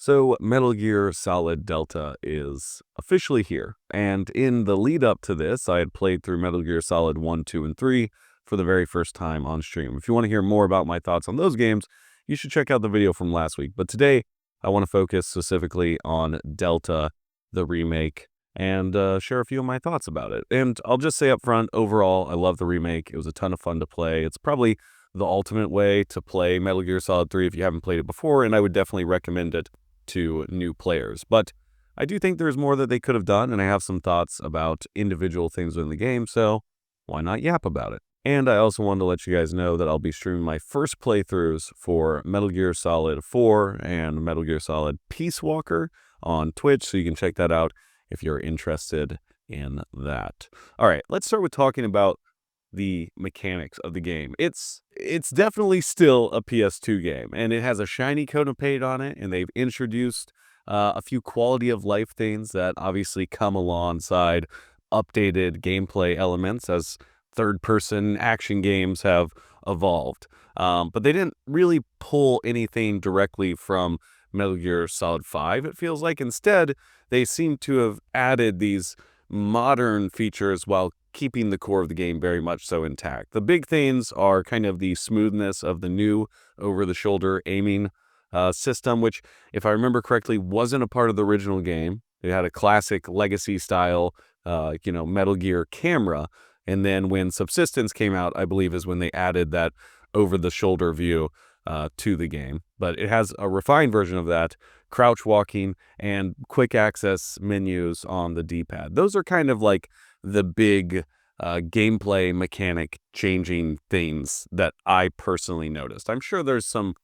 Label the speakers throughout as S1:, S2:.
S1: So, Metal Gear Solid Delta is officially here, and in the lead up to this, I had played through Metal Gear Solid 1, 2, and 3 for the very first time on stream. If you want to hear more about my thoughts on those games, you should check out the video from last week. But today, I want to focus specifically on Delta, the remake, and share a few of my thoughts about it. And I'll just say up front, overall, I love the remake. It was a ton of fun to play. It's probably the ultimate way to play Metal Gear Solid 3 if you haven't played it before, and I would definitely recommend it to new players. But I do think there's more that they could have done, and I have some thoughts about individual things in the game, so why not yap about it? And I also wanted to let you guys know that I'll be streaming my first playthroughs for Metal Gear Solid 4 and Metal Gear Solid Peace Walker on Twitch, so you can check that out if you're interested in that. All right, let's start with talking about the mechanics of the game. It's definitely still a PS2 game, and it has a shiny coat of paint on it, and they've introduced a few quality of life things that obviously come alongside updated gameplay elements as third-person action games have evolved. But they didn't really pull anything directly from Metal Gear Solid 5, it feels like. Instead, they seem to have added these modern features while keeping the core of the game very much so intact. The big things are kind of the smoothness of the new over-the-shoulder aiming system, which, if I remember correctly, wasn't a part of the original game. It had a classic legacy-style, Metal Gear camera, and then when Subsistence came out, I believe is when they added that over-the-shoulder view to the game. But it has a refined version of that, crouch walking, and quick access menus on the D-pad. Those are kind of like the big gameplay mechanic changing things that I personally noticed. I'm sure there's some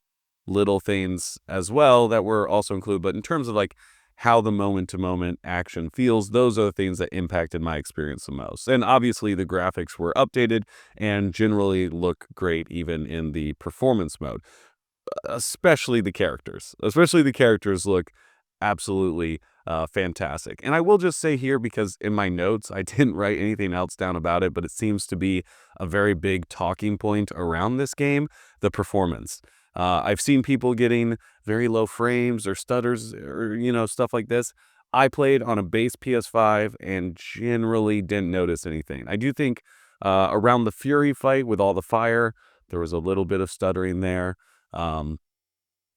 S1: little things as well that were also included, but in terms of like how the moment-to-moment action feels, those are the things that impacted my experience the most. And obviously the graphics were updated and generally look great even in the performance mode. Especially the characters. Especially the characters look absolutely fantastic. And I will just say here, because in my notes, I didn't write anything else down about it, but it seems to be a very big talking point around this game, the performance. I've seen people getting very low frames or stutters or, stuff like this. I played on a base PS5 and generally didn't notice anything. I do think around the Fury fight with all the fire, there was a little bit of stuttering there.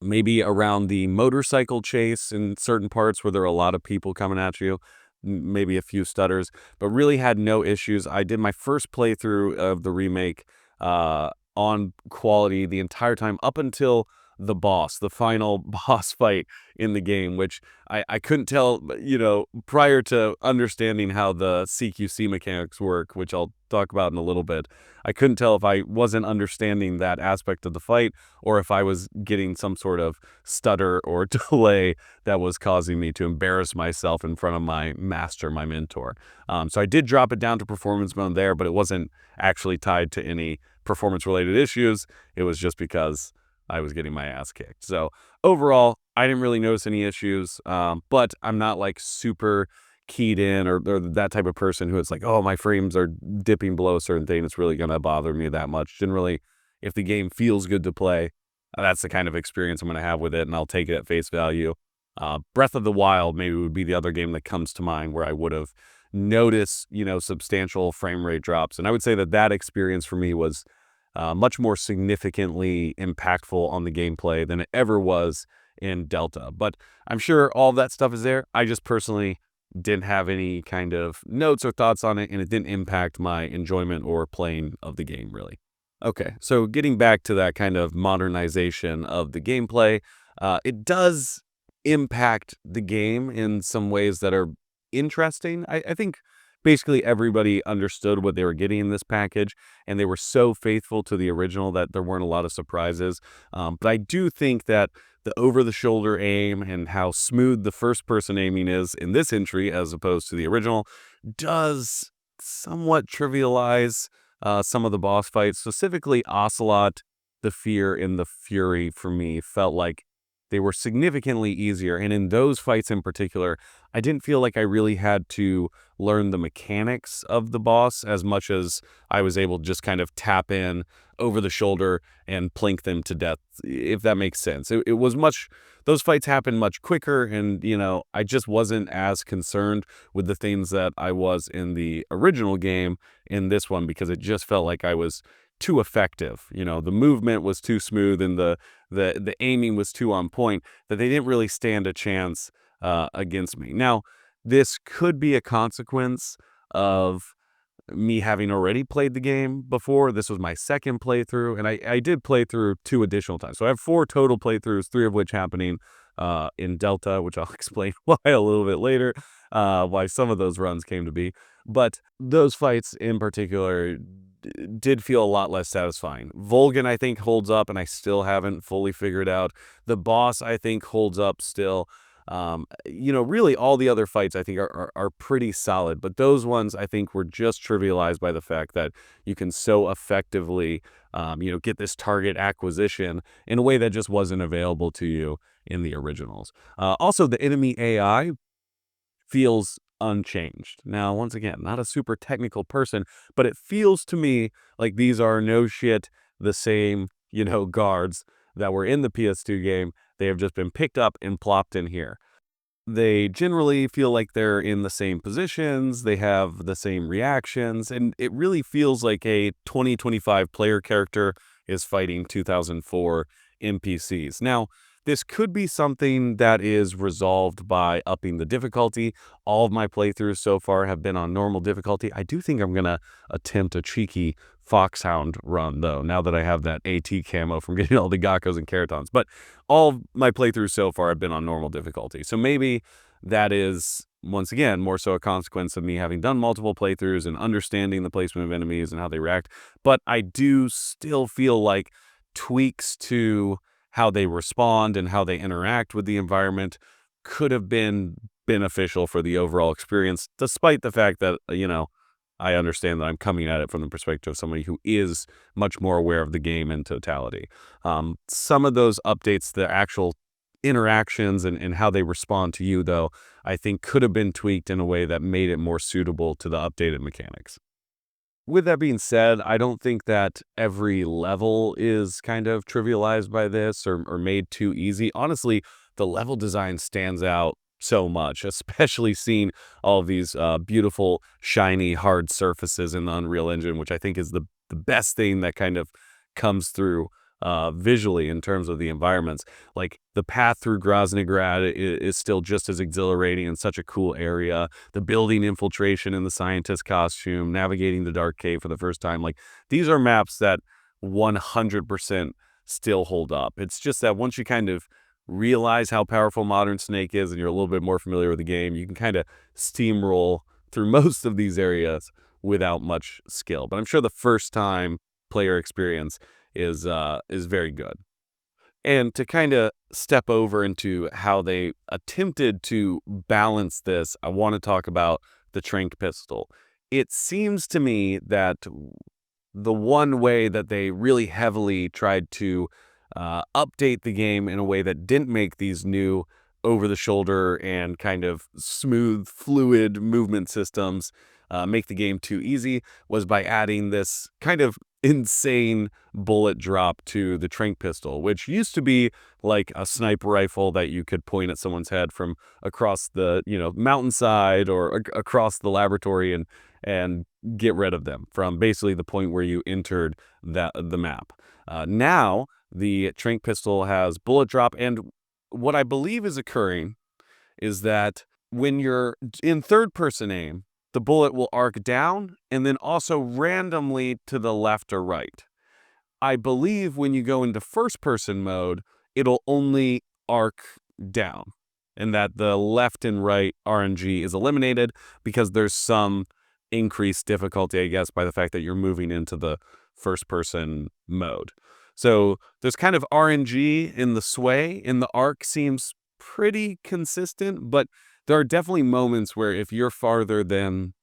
S1: Maybe around the motorcycle chase in certain parts where there are a lot of people coming at you, maybe a few stutters, but really had no issues. I did my first playthrough of the remake on quality the entire time up until the final boss fight in the game, which I couldn't tell, prior to understanding how the CQC mechanics work, which I'll talk about in a little bit. I couldn't tell if I wasn't understanding that aspect of the fight or if I was getting some sort of stutter or delay that was causing me to embarrass myself in front of my master, my mentor. So I did drop it down to performance mode there, but it wasn't actually tied to any performance-related issues. It was just because I was getting my ass kicked. So overall, I didn't really notice any issues, but I'm not like super keyed in or that type of person who it's like, oh, my frames are dipping below a certain thing. It's really going to bother me that much. Generally, if the game feels good to play, that's the kind of experience I'm going to have with it, and I'll take it at face value. Breath of the Wild maybe would be the other game that comes to mind where I would have noticed, substantial frame rate drops. And I would say that experience for me was much more significantly impactful on the gameplay than it ever was in Delta. But I'm sure all that stuff is there. I just personally didn't have any kind of notes or thoughts on it, and it didn't impact my enjoyment or playing of the game, really. Okay, so getting back to that kind of modernization of the gameplay, it does impact the game in some ways that are interesting. I think basically everybody understood what they were getting in this package, and they were so faithful to the original that there weren't a lot of surprises. But I do think that the over-the-shoulder aim and how smooth the first-person aiming is in this entry as opposed to the original does somewhat trivialize some of the boss fights. Specifically, Ocelot, the Fear, and the Fury, for me, felt like they were significantly easier. And in those fights in particular, I didn't feel like I really had to learn the mechanics of the boss as much as I was able to just kind of tap in over the shoulder and plink them to death, if that makes sense. It was much, those fights happened much quicker, and, I just wasn't as concerned with the things that I was in the original game in this one, because it just felt like I was too effective. The movement was too smooth, and the aiming was too on point, that they didn't really stand a chance against me. Now, this could be a consequence of me having already played the game before. This was my second playthrough, and I did play through 2 additional times. So I have 4 total playthroughs, 3 of which happening in Delta, which I'll explain why a little bit later, why some of those runs came to be. But those fights in particular did feel a lot less satisfying. Volgan, I think, holds up, and I still haven't fully figured out. The boss, I think, holds up still. Really all the other fights I think are pretty solid, but those ones I think were just trivialized by the fact that you can so effectively, get this target acquisition in a way that just wasn't available to you in the originals. Also, the enemy AI feels unchanged. Now, once again, not a super technical person, but it feels to me like these are no shit the same, guards that were in the PS2 game. They have just been picked up and plopped in here. They generally feel like they're in the same positions, they have the same reactions, and it really feels like a 2025 player character is fighting 2004 NPCs. Now, this could be something that is resolved by upping the difficulty. All of my playthroughs so far have been on normal difficulty. I do think I'm going to attempt a cheeky Foxhound run, though, now that I have that AT camo from getting all the GA-KOs and Kerotans. But all of my playthroughs so far have been on normal difficulty. So maybe that is, once again, more so a consequence of me having done multiple playthroughs and understanding the placement of enemies and how they react. But I do still feel like tweaks to how they respond and how they interact with the environment could have been beneficial for the overall experience, despite the fact that, I understand that I'm coming at it from the perspective of somebody who is much more aware of the game in totality. Some of those updates, the actual interactions and how they respond to you, though, I think could have been tweaked in a way that made it more suitable to the updated mechanics. With that being said, I don't think that every level is kind of trivialized by this or made too easy. Honestly, the level design stands out so much, especially seeing all of these beautiful, shiny, hard surfaces in the Unreal Engine, which I think is the best thing that kind of comes through visually in terms of the environments. Like the path through Groznygrad is still just as exhilarating and such a cool area. The building infiltration in the scientist costume, navigating the dark cave for the first time. Like these are maps that 100% still hold up. It's just that once you kind of realize how powerful Modern Snake is and you're a little bit more familiar with the game, you can kind of steamroll through most of these areas without much skill. But I'm sure the first time player experience is very good. And to kind of step over into how they attempted to balance this, I want to talk about the Trank pistol. It seems to me that the one way that they really heavily tried to update the game in a way that didn't make these new over-the-shoulder and kind of smooth, fluid movement systems make the game too easy was by adding this kind of insane bullet drop to the Trank pistol, which used to be like a sniper rifle that you could point at someone's head from across the mountainside or across the laboratory and get rid of them from basically the point where you entered the map. Now the Trank pistol has bullet drop, and what I believe is occurring is that when you're in third-person aim, the bullet will arc down and then also randomly to the left or right. I believe when you go into first-person mode, it'll only arc down, and that the left and right RNG is eliminated because there's some increased difficulty, I guess, by the fact that you're moving into the first-person mode. So there's kind of RNG in the sway, and the arc seems pretty consistent, but there are definitely moments where if you're farther than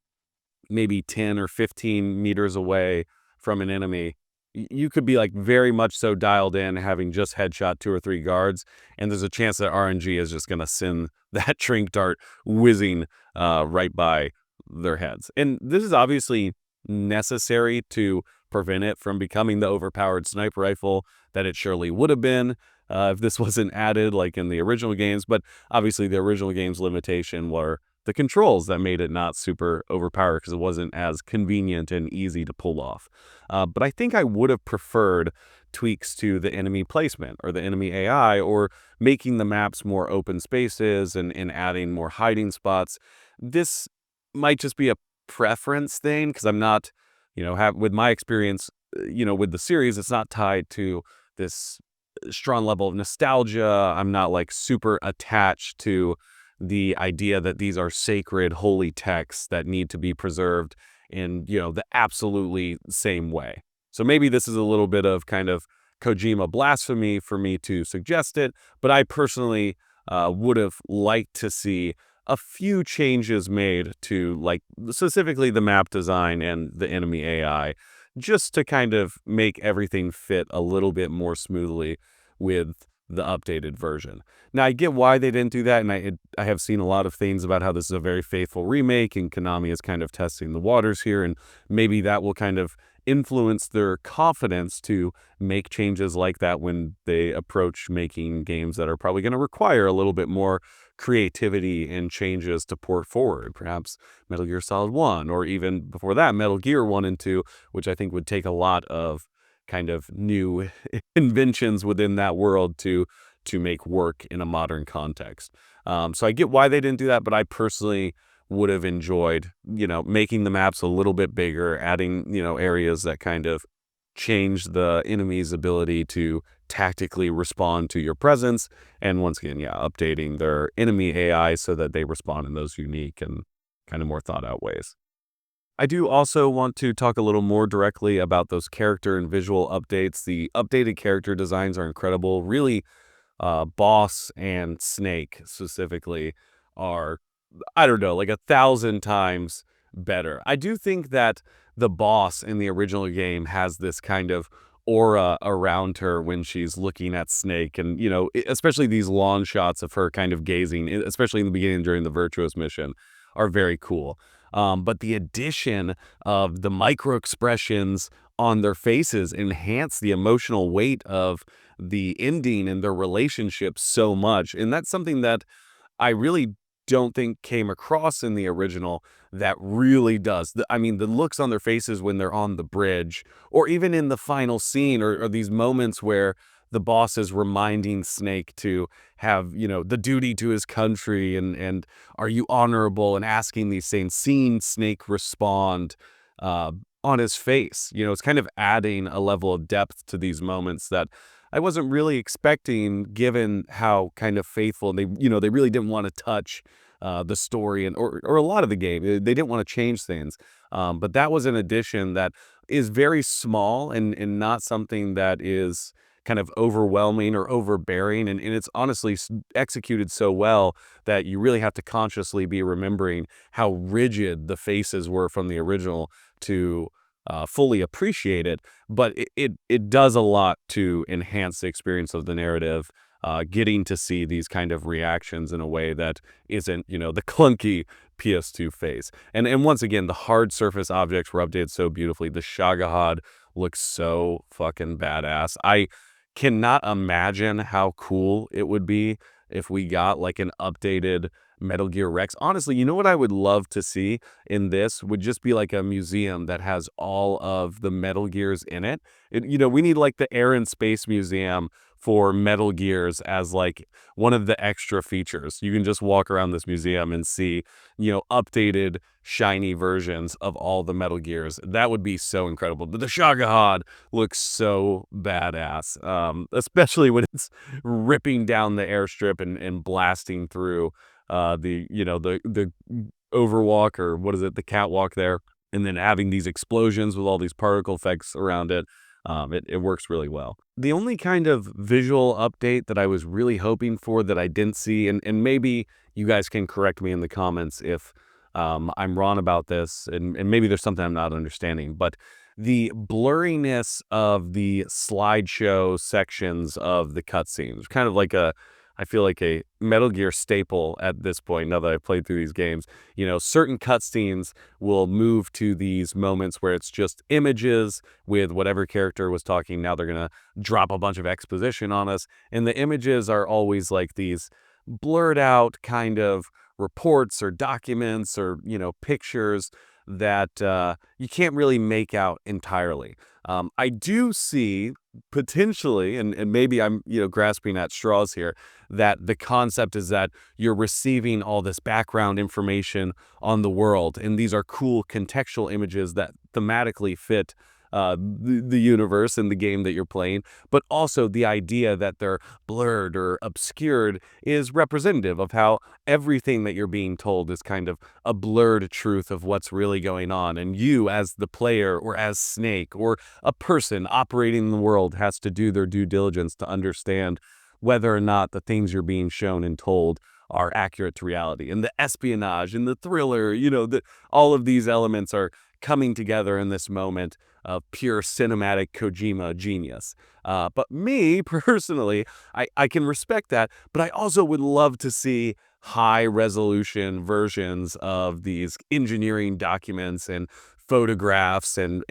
S1: maybe 10 or 15 meters away from an enemy, you could be like very much so dialed in, having just headshot 2 or 3 guards, and there's a chance that RNG is just going to send that Trink dart whizzing right by their heads. And this is obviously necessary to prevent it from becoming the overpowered sniper rifle that it surely would have been if this wasn't added like in the original games. But obviously the original game's limitation were the controls that made it not super overpowered because it wasn't as convenient and easy to pull off. But I think I would have preferred tweaks to the enemy placement or the enemy AI, or making the maps more open spaces and adding more hiding spots. This might just be a preference thing because I'm not, with my experience, with the series, it's not tied to this strong level of nostalgia. I'm not like super attached to the idea that these are sacred, holy texts that need to be preserved in, the absolutely same way. So maybe this is a little bit of kind of Kojima blasphemy for me to suggest it, but I personally would have liked to see a few changes made to, like, specifically the map design and the enemy AI, just to kind of make everything fit a little bit more smoothly with the updated version. Now, I get why they didn't do that, and I have seen a lot of things about how this is a very faithful remake, and Konami is kind of testing the waters here, and maybe that will kind of influence their confidence to make changes like that when they approach making games that are probably going to require a little bit more creativity and changes to port forward. Perhaps Metal Gear Solid 1, or even before that, Metal Gear 1 and 2, which I think would take a lot of kind of new inventions within that world to make work in a modern context. So I get why they didn't do that, but I personally would have enjoyed, making the maps a little bit bigger, adding, areas that kind of change the enemy's ability to tactically respond to your presence. And once again, updating their enemy AI so that they respond in those unique and kind of more thought out ways. I do also want to talk a little more directly about those character and visual updates. The updated character designs are incredible. Really, Boss and Snake specifically are, I don't know, like 1,000 times better. I do think that the Boss in the original game has this kind of aura around her when she's looking at Snake, and especially these long shots of her kind of gazing, especially in the beginning during the Virtuous mission, are very cool. But the addition of the micro expressions on their faces enhance the emotional weight of the ending and their relationship so much. And that's something that I really don't think came across in the original that really does. I mean, the looks on their faces when they're on the bridge, or even in the final scene, or these moments where the boss is reminding Snake to have, the duty to his country, and are you honorable, and asking these things, seeing Snake respond on his face. It's kind of adding a level of depth to these moments that I wasn't really expecting, given how kind of faithful they really didn't want to touch the story or a lot of the game. They didn't want to change things. But that was an addition that is very small and not something that is kind of overwhelming or overbearing. And it's honestly executed so well that you really have to consciously be remembering how rigid the faces were from the original to fully appreciate it. But it does a lot to enhance the experience of the narrative, getting to see these kind of reactions in a way that isn't, the clunky PS2 face. And once again, the hard surface objects were updated so beautifully. The Shagohod looks so fucking badass. I cannot imagine how cool it would be if we got like an updated Metal Gear Rex. Honestly, you know what I would love to see in this would just be like a museum that has all of the Metal Gears in it. We need like the Air and Space Museum for Metal Gears as like one of the extra features. You can just walk around this museum and see, updated shiny versions of all the Metal Gears. That would be so incredible. But the Shagohod looks so badass, especially when it's ripping down the airstrip and blasting through the overwalk, or what is it, the catwalk there, and then having these explosions with all these particle effects around it. It works really well. The only kind of visual update that I was really hoping for that I didn't see, and maybe you guys can correct me in the comments if I'm wrong about this, and maybe there's something I'm not understanding, but the blurriness of the slideshow sections of the cutscenes. Kind of like I feel like a Metal Gear staple at this point, now that I've played through these games. Certain cutscenes will move to these moments where it's just images with whatever character was talking. Now they're going to drop a bunch of exposition on us. And the images are always like these blurred out kind of reports or documents or, pictures that you can't really make out entirely. I do see potentially, and maybe I'm, grasping at straws here, that the concept is that you're receiving all this background information on the world, and these are cool contextual images that thematically fit the universe and the game that you're playing, but also the idea that they're blurred or obscured is representative of how everything that you're being told is kind of a blurred truth of what's really going on, and you as the player or as Snake or a person operating in the world has to do their due diligence to understand whether or not the things you're being shown and told are accurate to reality. And the espionage and the thriller, all of these elements are coming together in this moment of pure cinematic Kojima genius. But me, personally, I can respect that, but I also would love to see high-resolution versions of these engineering documents and photographs and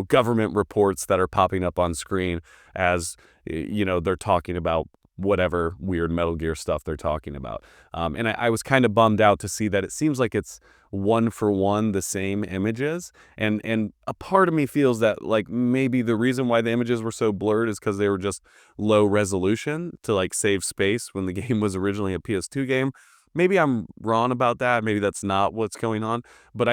S1: government reports that are popping up on screen as, they're talking about whatever weird Metal Gear stuff they're talking about. And I was kind of bummed out to see that it seems like it's one for one the same images. And a part of me feels that like maybe the reason why the images were so blurred is because they were just low resolution to like save space when the game was originally a PS2 game. Maybe I'm wrong about that. Maybe that's not what's going on. But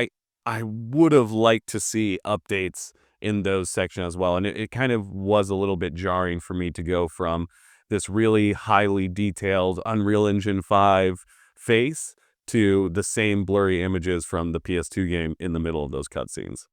S1: I would have liked to see updates in those sections as well. And it kind of was a little bit jarring for me to go from this really highly detailed Unreal Engine 5 face to the same blurry images from the PS2 game in the middle of those cutscenes.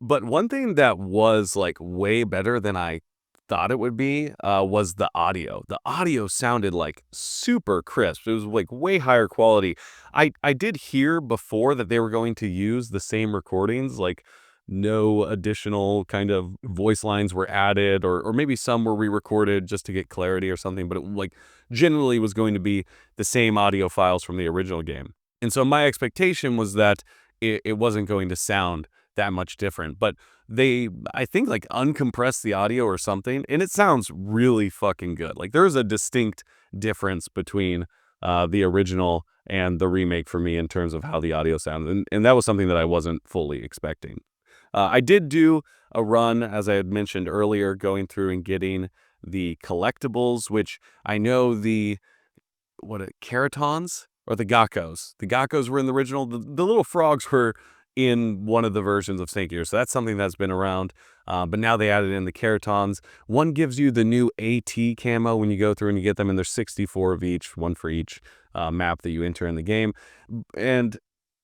S1: But one thing that was like way better than I thought it would be was the audio. The audio sounded like super crisp. It was like way higher quality. I did hear before that they were going to use the same recordings, like no additional kind of voice lines were added, or maybe some were re-recorded just to get clarity or something, but it like generally was going to be the same audio files from the original game. And so my expectation was that it wasn't going to sound that much different, but they, I think, like uncompressed the audio or something, and it sounds really fucking good. Like there's a distinct difference between the original and the remake for me in terms of how the audio sounded, and that was something that I wasn't fully expecting. I did do a run, as I had mentioned earlier, going through and getting the collectibles, which I know Kerotans or the GA-KOs. The GA-KOs were in the original. The little frogs were in one of the versions of Snake Eater, so that's something that's been around. But now they added in the Kerotans. One gives you the new AT camo when you go through and you get them, and there's 64 of each, one for each map that you enter in the game. And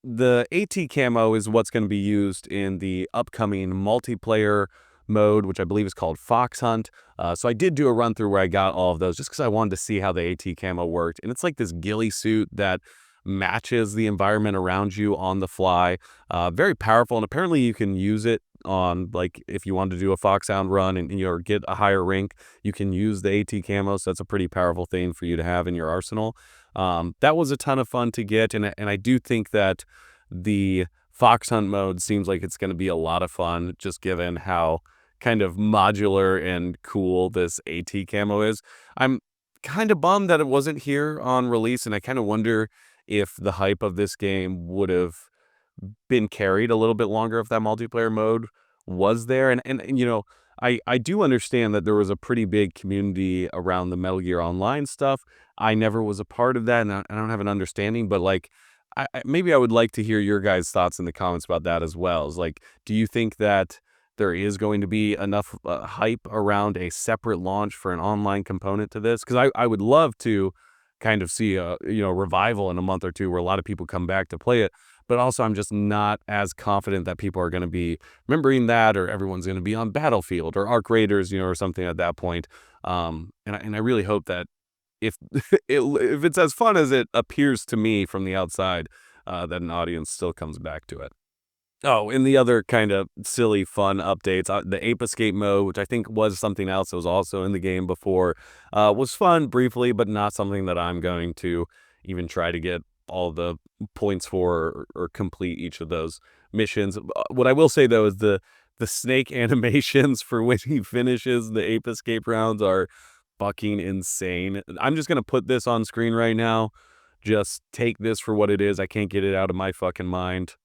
S1: the AT camo is what's going to be used in the upcoming multiplayer mode, which I believe is called Fox Hunt. So I did do a run through where I got all of those just because I wanted to see how the AT camo worked. And it's like this ghillie suit that matches the environment around you on the fly. Very powerful, and apparently you can use it on, like, if you want to do a Foxhound run and get a higher rank, you can use the AT camo, so that's a pretty powerful thing for you to have in your arsenal. That was a ton of fun to get, and I do think that the Fox Hunt mode seems like it's going to be a lot of fun, just given how kind of modular and cool this AT camo is. I'm kind of bummed that it wasn't here on release, and I kind of wonder if the hype of this game would have been carried a little bit longer if that multiplayer mode was there. And I do understand that there was a pretty big community around the Metal Gear Online stuff. I never was a part of that, and I don't have an understanding, but like, maybe I would like to hear your guys' thoughts in the comments about that as well. Is like, do you think that there is going to be enough hype around a separate launch for an online component to this? Because I would love to kind of see a revival in a month or two where a lot of people come back to play it. But also, I'm just not as confident that people are going to be remembering that, or everyone's going to be on Battlefield or Arc Raiders, or something at that point. And I really hope that if if it's as fun as it appears to me from the outside, that an audience still comes back to it. Oh, and the other kind of silly fun updates, the Ape Escape mode, which I think was something else that was also in the game before, was fun briefly, but not something that I'm going to even try to get all the points for or complete each of those missions. What I will say though is the snake animations for when he finishes the Ape Escape rounds are fucking insane. I'm just gonna put this on screen right now. Just take this for what it is. I can't get it out of my fucking mind.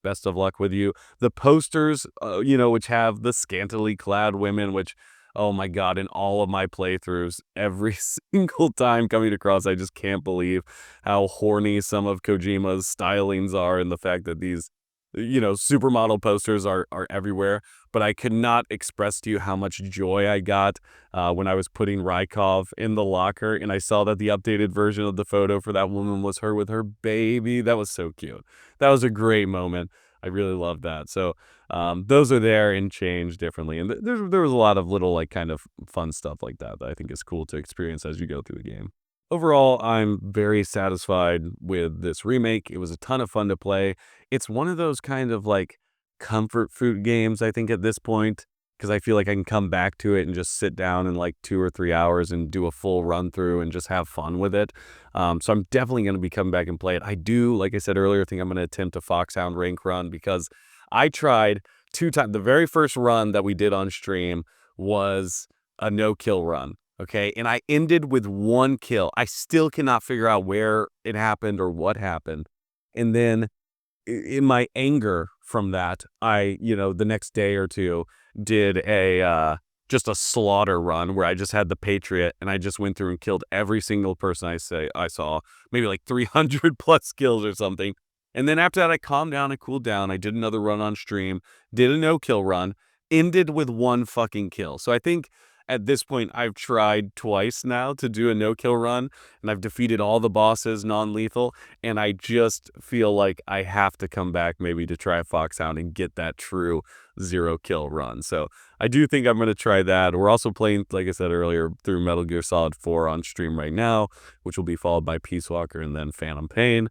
S1: Best of luck with you. The posters, which have the scantily clad women, which, oh my God, in all of my playthroughs, every single time coming across, I just can't believe how horny some of Kojima's stylings are and the fact that these, supermodel posters are everywhere. But I could not express to you how much joy I got when I was putting Rykov in the locker and I saw that the updated version of the photo for that woman was her with her baby. That was so cute. That was a great moment. I really love that. So those are there and changed differently. And there was a lot of little like kind of fun stuff like that that I think is cool to experience as you go through the game. Overall, I'm very satisfied with this remake. It was a ton of fun to play. It's one of those kind of like comfort food games, I think, at this point, because I feel like I can come back to it and just sit down in like 2 or 3 hours and do a full run through and just have fun with it. So I'm definitely going to be coming back and play it. I do, like I said earlier, think I'm going to attempt a Foxhound rank run because I tried 2 times. The very first run that we did on stream was a no-kill run. Okay, and I ended with 1 kill. I still cannot figure out where it happened or what happened. And then in my anger from that, the next day or two did a just a slaughter run where I just had the Patriot and I just went through and killed every single person I saw, maybe like 300 plus kills or something. And then after that, I calmed down and cooled down. I did another run on stream, did a no-kill run, ended with 1 fucking kill. So I think at this point, I've tried twice now to do a no-kill run, and I've defeated all the bosses non-lethal, and I just feel like I have to come back maybe to try a Foxhound and get that true 0-kill run. So I do think I'm going to try that. We're also playing, like I said earlier, through Metal Gear Solid 4 on stream right now, which will be followed by Peace Walker and then Phantom Pain.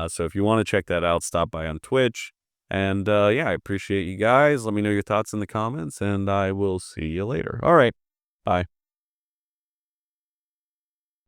S1: So if you want to check that out, stop by on Twitch. And yeah, I appreciate you guys. Let me know your thoughts in the comments, and I will see you later. All right. Bye.